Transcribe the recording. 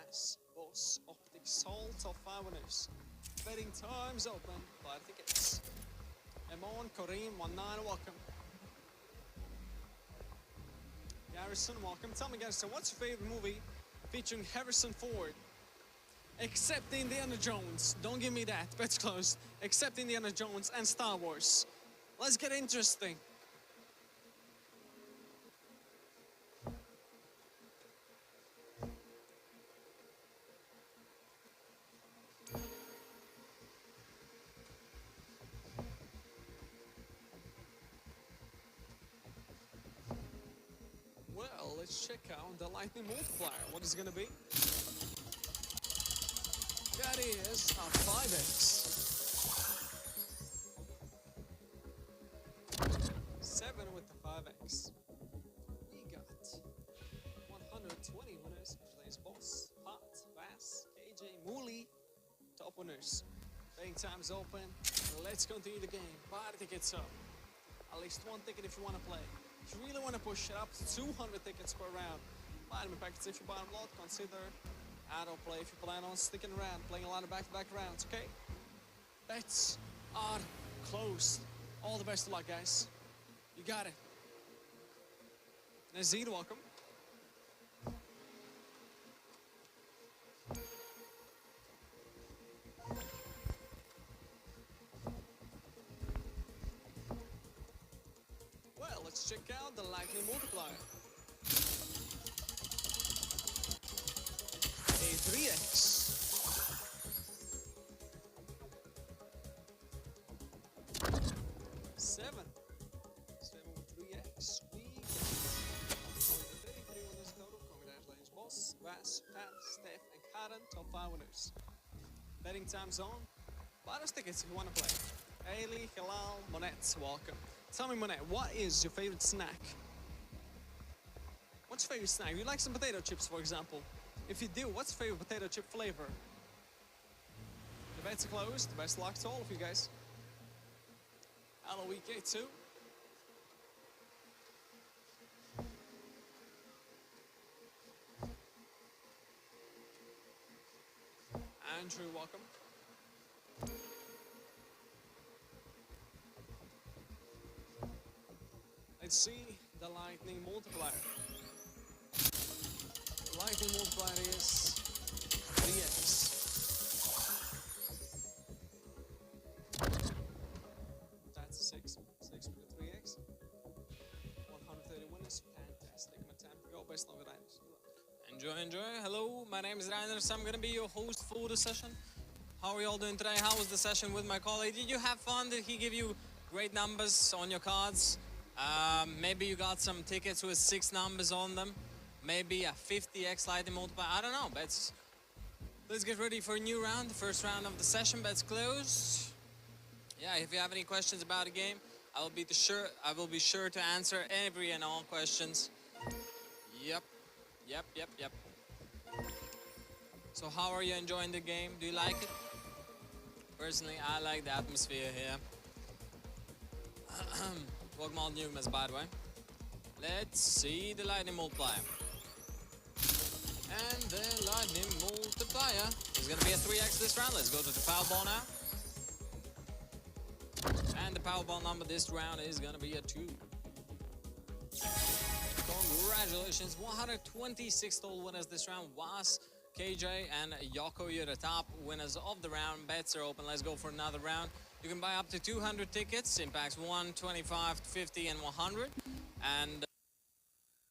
Bass, Boss, Optic, Soul, top 5 winners. Betting time's open. Buy tickets. Emon, Kareem, 19, welcome. Garrison, welcome. Tell me, Garrison, what's your favorite movie featuring Harrison Ford? Except Indiana Jones. Don't give me that. Bet's closed. Except Indiana Jones and Star Wars. Let's get interesting. Well, let's check out the lightning multiplier. What is it gonna be? That is a 5x. 7 with the 5x. We got 120 winners. Plays Boss, Pot, Bass, KJ, Mooley. Top winners. Betting time's open. Let's continue the game. Buy the tickets up. At least one ticket if you want to play. If you really want to push it up to 200 tickets per round, buy them in packets. If you buy them a lot, consider auto play if you plan on sticking around, playing a lot of back-to-back rounds, okay? Bets are closed. All the best of luck, guys. You got it. Nazir, welcome. Well, let's check out the lightning multiplier. A 3x. 7 with 3x. We got 33 winners total. Congratulations, Boss, Vass, Pat, Steph, and Karen, top 5 winners. Betting time's on. Buy those tickets if you want to play. Ailey, Hilal, Monette, welcome. Tell me, Monette, what is your favorite snack? What's your favorite snack? Do you like some potato chips, for example? If you do, what's your favorite potato chip flavor? The bets are closed. Best of luck to all of you guys. Hello, EK2. Andrew, welcome. Let's see the lightning multiplier. The lightning multiplier is 3x. That's a 6. 6 with 3x. 130 winners. Fantastic. My time to go. Best luck with Reiners. Enjoy. Hello, my name is Reiners. I'm gonna be your host for the session. How are you all doing today? How was the session with my colleague? Did you have fun? Did he give you great numbers on your cards? Maybe you got some tickets with 6 numbers on them. Maybe a 50x lightning multiplier. I don't know. Let's get ready for a new round. The first round of the session. Bets closed. Yeah, if you have any questions about the game, I will be sure to answer every and all questions. Yep. So how are you enjoying the game? Do you like it? Personally, I like the atmosphere here. Welcome all newcomers, by the way. Let's see the lightning multiplier. And the lightning multiplier is going to be a 3x this round. Let's go to the Powerball now. And the Powerball number this round is going to be a 2. Congratulations, 126 total winners this round. Was KJ and Yoko, you're the top winners of the round. Bets are open. Let's go for another round. You can buy up to 200 tickets in packs 1, 25, 50, and 100. And